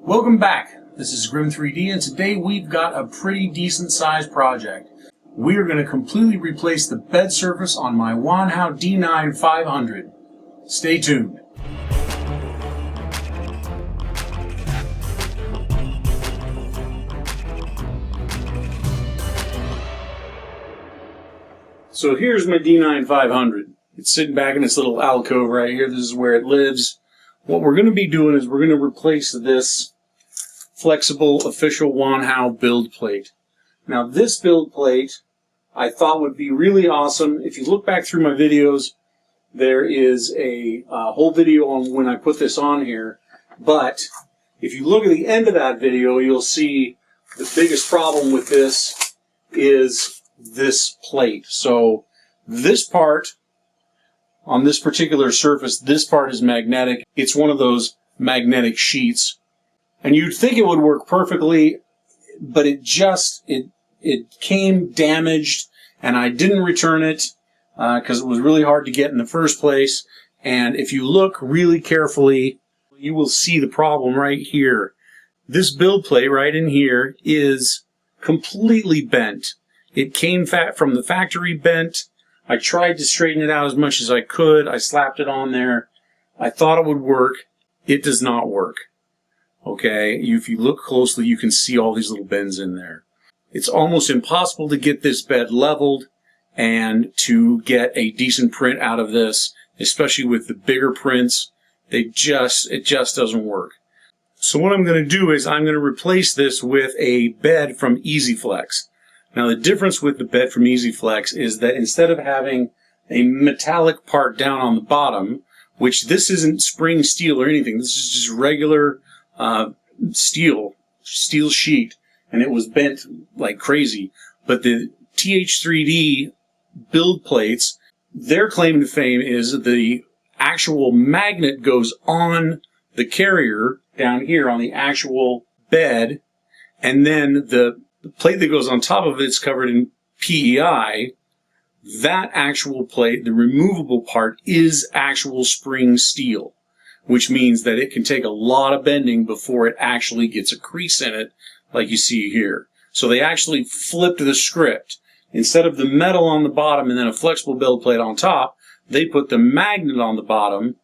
Welcome back. This is Grim 3D, and today we've got a pretty decent sized project. We are going to completely replace the bed surface on my Wanhao D9 500. Stay tuned. So here's my D9 500. It's sitting back in its little alcove right here. This is where it lives. What we're going to be doing is we're going to replace this flexible official Wanhao build plate. Now this build plate I thought would be really awesome. If you look back through my videos, there is a whole video on when I put this on here. But if you look at the end of that video, you'll see the biggest problem with this is this plate. So this part on this particular surface, this part is magnetic. It's one of those magnetic sheets. And you'd think it would work perfectly, but it came damaged, and I didn't return it because it was really hard to get in the first place. And if you look really carefully, you will see the problem right here. This build plate right in here is completely bent. It came from the factory bent. I tried to straighten it out as much as I could. I slapped it on there. I thought it would work. It does not work. Okay, if you look closely, you can see all these little bends in there. It's almost impossible to get this bed leveled and to get a decent print out of this, especially with the bigger prints. It just doesn't work. So what I'm going to do is I'm going to replace this with a bed from EasyFlex. Now the difference with the bed from EasyFlex is that instead of having a metallic part down on the bottom, which this isn't spring steel or anything, this is just regular steel sheet, and it was bent like crazy. But the TH3D build plates, their claim to fame is the actual magnet goes on the carrier down here on the actual bed, and then the plate that goes on top of it is covered in PEI. That actual plate, the removable part, is actual spring steel, which means that it can take a lot of bending before it actually gets a crease in it, like you see here. So they actually flipped the script. Instead of the metal on the bottom and then a flexible build plate on top, they put the magnet on the bottom,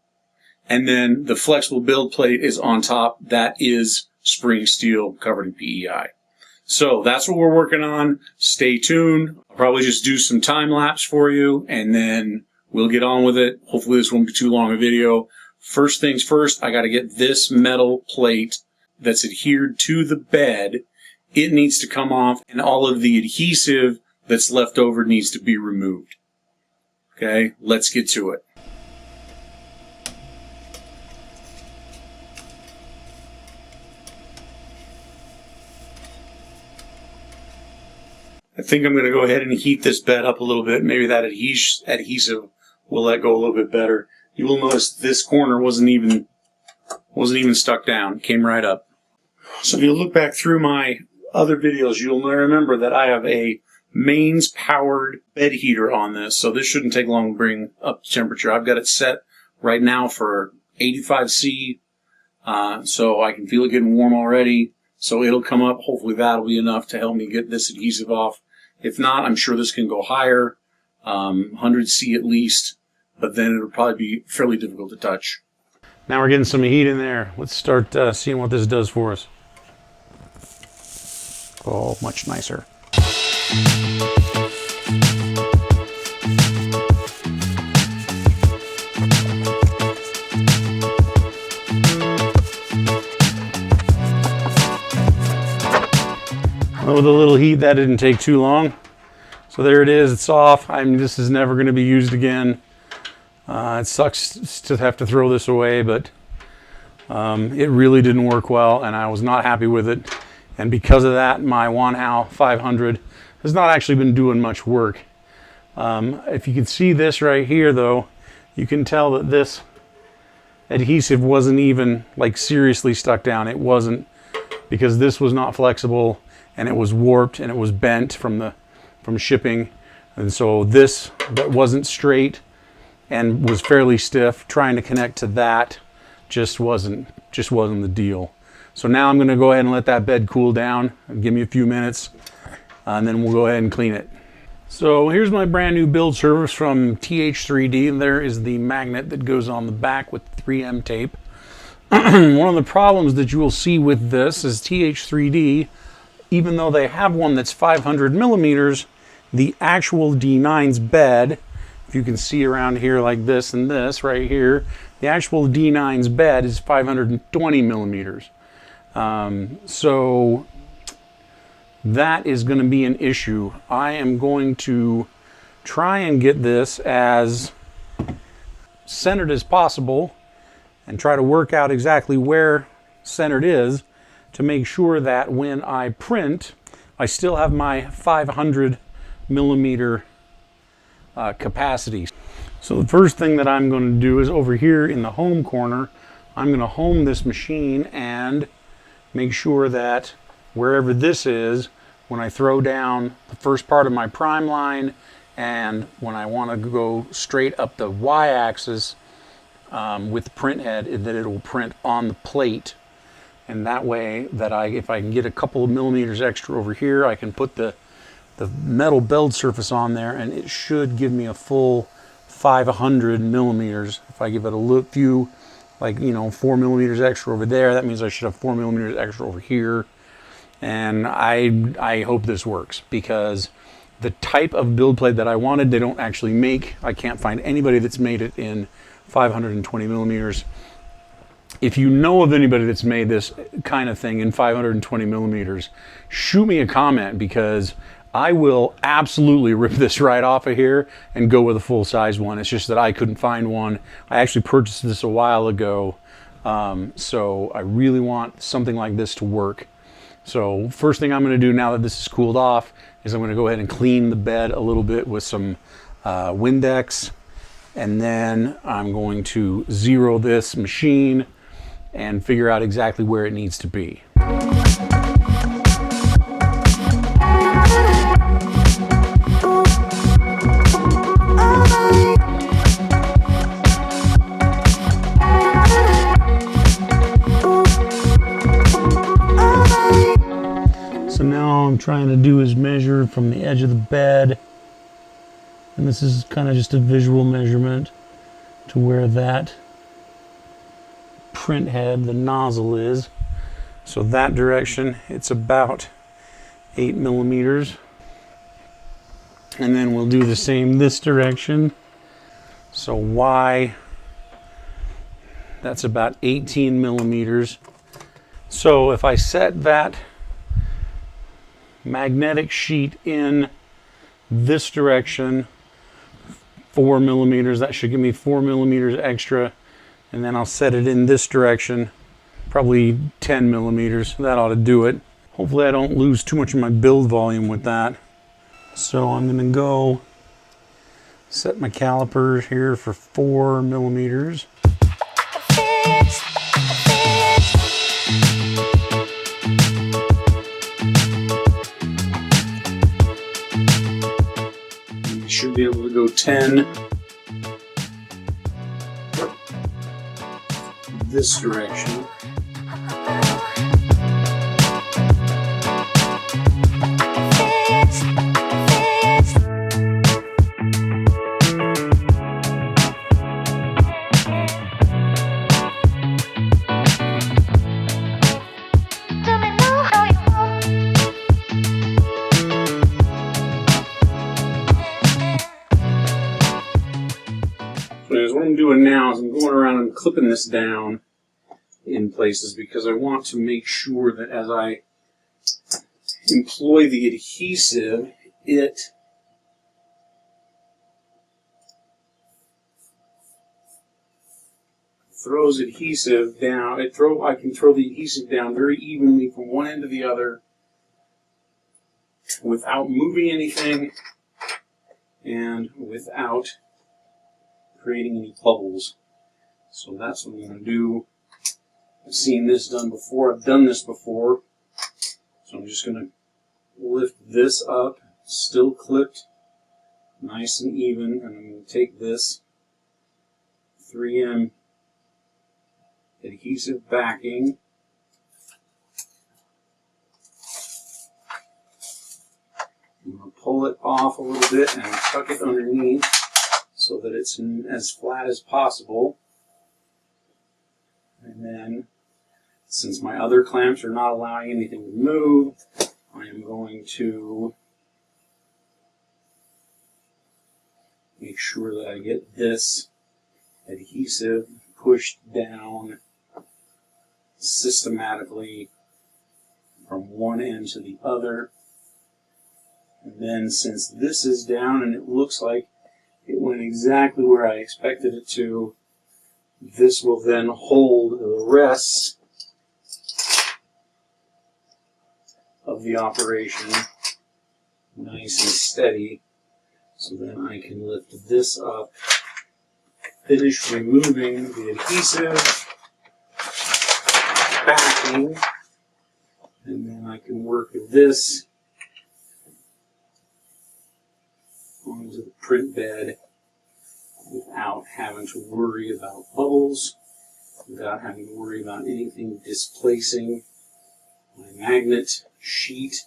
and then the flexible build plate is on top. That is spring steel covered in PEI. So that's what we're working on. Stay tuned. I'll probably just do some time lapse for you, and then we'll get on with it. Hopefully this won't be too long a video. First things first, I got to get this metal plate that's adhered to the bed. It needs to come off, and all of the adhesive that's left over needs to be removed. Okay, let's get to it. I think I'm going to go ahead and heat this bed up a little bit. Maybe that adhesive will let go a little bit better. You will notice this corner wasn't even stuck down. It came right up. So if you look back through my other videos, you'll remember that I have a mains powered bed heater on this. So this shouldn't take long to bring up the temperature. I've got it set right now for 85°C. So I can feel it getting warm already. So it'll come up. Hopefully that'll be enough to help me get this adhesive off. If not, I'm sure this can go higher, 100°C at least, but then it'll probably be fairly difficult to touch. Now we're getting some heat in there. Let's start seeing what this does for us. Oh, much nicer. Well, with a little heat, that didn't take too long. So there it is, it's off. This is never going to be used again. It sucks to have to throw this away, but it really didn't work well, and I was not happy with it. And because of that, my Wanhao 500 has not actually been doing much work. If you can see this right here, though, you can tell that this adhesive wasn't even like seriously stuck down. It wasn't, because this was not flexible, and it was warped, and it was bent from shipping. And so this that wasn't straight and was fairly stiff, trying to connect to that just wasn't the deal. So now I'm going to go ahead and let that bed cool down. Give me a few minutes, and then we'll go ahead and clean it. So here's my brand new build surface from TH3D, and there is the magnet that goes on the back with 3M tape. One of the problems that you will see with this is TH3D, even though they have one that's 500 millimeters, the actual D9's bed, if you can see around here like this and this right here, the actual D9's bed is 520 millimeters. So that is going to be an issue. I am going to try and get this as centered as possible and try to work out exactly where centered is to make sure that when I print, I still have my 500 millimeter capacity. So the first thing that I'm going to do is over here in the home corner, I'm going to home this machine and make sure that wherever this is, when I throw down the first part of my prime line and when I want to go straight up the y-axis with the print head, that it will print on the plate. And that way that if I can get a couple of millimeters extra over here, I can put the metal build surface on there and it should give me a full 500 millimeters. If I give it a few, like, 4 millimeters extra over there, that means I should have 4 millimeters extra over here. And I hope this works, because the type of build plate that I wanted, they don't actually make. I can't find anybody that's made it in 520 millimeters. If you know of anybody that's made this kind of thing in 520 millimeters, shoot me a comment, because I will absolutely rip this right off of here and go with a full-size one. It's just that I couldn't find one. I actually purchased this a while ago, so I really want something like this to work. So first thing I'm going to do now that this is cooled off is I'm going to go ahead and clean the bed a little bit with some Windex, and then I'm going to zero this machine and figure out exactly where it needs to be. So now all I'm trying to do is measure from the edge of the bed, and this is kind of just a visual measurement to where that print head, the nozzle, is. So that direction, it's about 8 millimeters. And then we'll do the same this direction. So Y, that's about 18 millimeters. So if I set that magnetic sheet in this direction, 4 millimeters, that should give me 4 millimeters extra. And then I'll set it in this direction, probably 10 millimeters. That ought to do it. Hopefully I don't lose too much of my build volume with that. So I'm going to go set my calipers here for 4 millimeters. You should be able to go 10 this direction. What I'm doing now is I'm going around and clipping this down in places, because I want to make sure that as I employ the adhesive, it throws adhesive down. I can throw the adhesive down very evenly from one end to the other without moving anything and without creating any bubbles. So that's what I'm going to do. I've seen this done before. I've done this before. So I'm just going to lift this up, still clipped, nice and even, and I'm going to take this 3M adhesive backing pull it off a little bit and tuck it underneath so that it's as flat as possible. And then, since my other clamps are not allowing anything to move, I am going to make sure that I get this adhesive pushed down systematically from one end to the other. And then, since this is down and it looks like it went exactly where I expected it to, this will then hold the rest of the operation nice and steady. So then I can lift this up, finish removing the adhesive, backing, and then I can work this onto the print bed without having to worry about bubbles, without having to worry about anything displacing my magnet sheet.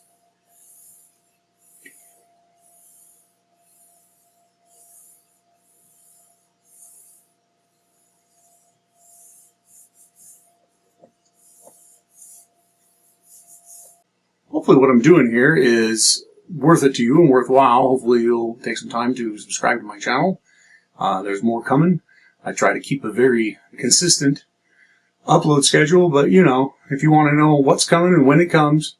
Hopefully what I'm doing here is worth it to you and worthwhile. Hopefully you'll take some time to subscribe to my channel. There's more coming. I try to keep a very consistent upload schedule, but you know, if you want to know what's coming and when it comes,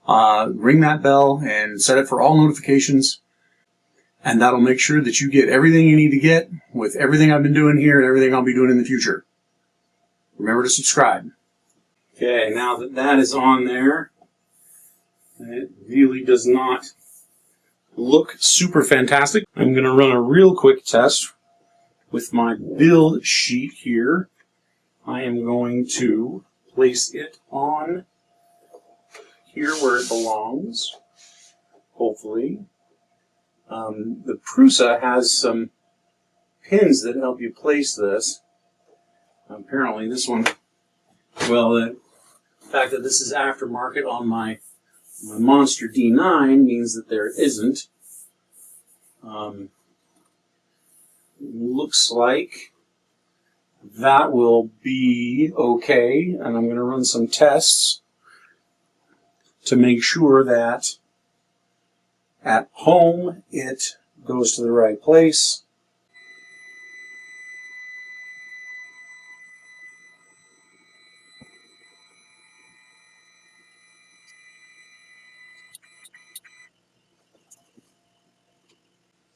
ring that bell and set it for all notifications, and that'll make sure that you get everything you need to get with everything I've been doing here and everything I'll be doing in the future. Remember to subscribe. Okay, now that that is on there, and it really does not look super fantastic, I'm going to run a real quick test with my build sheet here. I am going to place it on here where it belongs, hopefully. The Prusa has some pins that help you place this. Apparently this one, well, the fact that this is aftermarket on my Monster D9 means that there isn't. Looks like that will be okay, and I'm going to run some tests to make sure that at home it goes to the right place.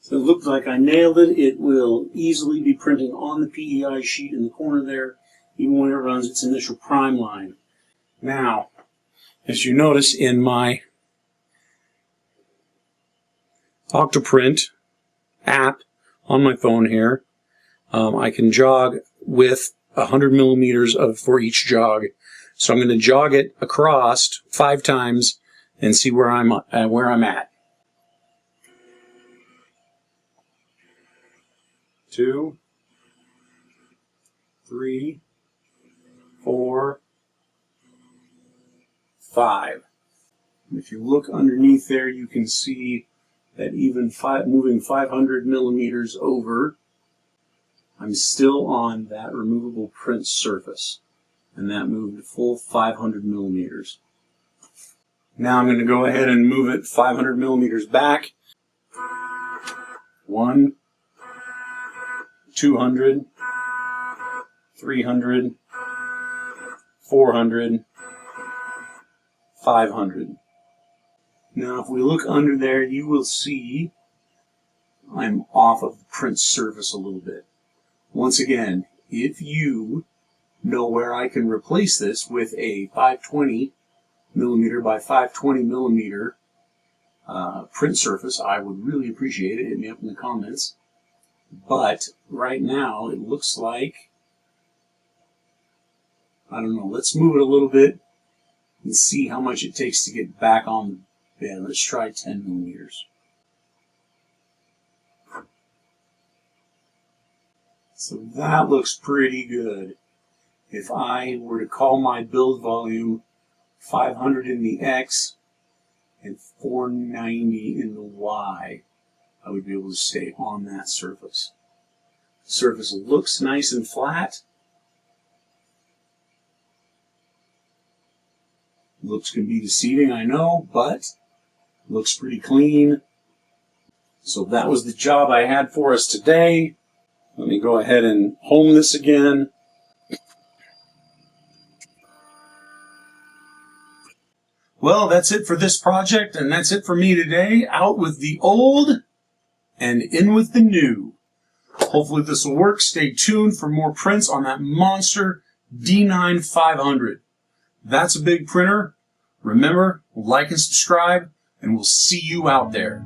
So it looked like I nailed it. It will easily be printing on the PEI sheet in the corner there, even when it runs its initial prime line. Now, as you notice in my Octoprint app on my phone here, I can jog with 100 millimeters for each jog. So I'm going to jog it across 5 times and see where I'm at. 2, 3, 4, 5. If you look underneath there, you can see that even moving 500 millimeters over, I'm still on that removable print surface, and that moved a full 500 millimeters. Now I'm going to go ahead and move it 500 millimeters back. 1, 200, 300, 400, 500. Now if we look under there, you will see I'm off of the print surface a little bit. Once again, if you know where I can replace this with a 520 millimeter by 520 millimeter print surface, I would really appreciate it. Hit me up in the comments. But right now it looks like, I don't know, let's move it a little bit and see how much it takes to get back on the bed. Let's try 10 millimeters. So that looks pretty good. If I were to call my build volume 500 in the X and 490 in the Y, I would be able to stay on that surface. The surface looks nice and flat. Looks can be deceiving, I know, but looks pretty clean. So that was the job I had for us today. Let me go ahead and home this again. Well, that's it for this project, and that's it for me today. Out with the old and in with the new. Hopefully this will work. Stay tuned for more prints on that monster D9 500. That's a big printer. Remember, like and subscribe, and we'll see you out there.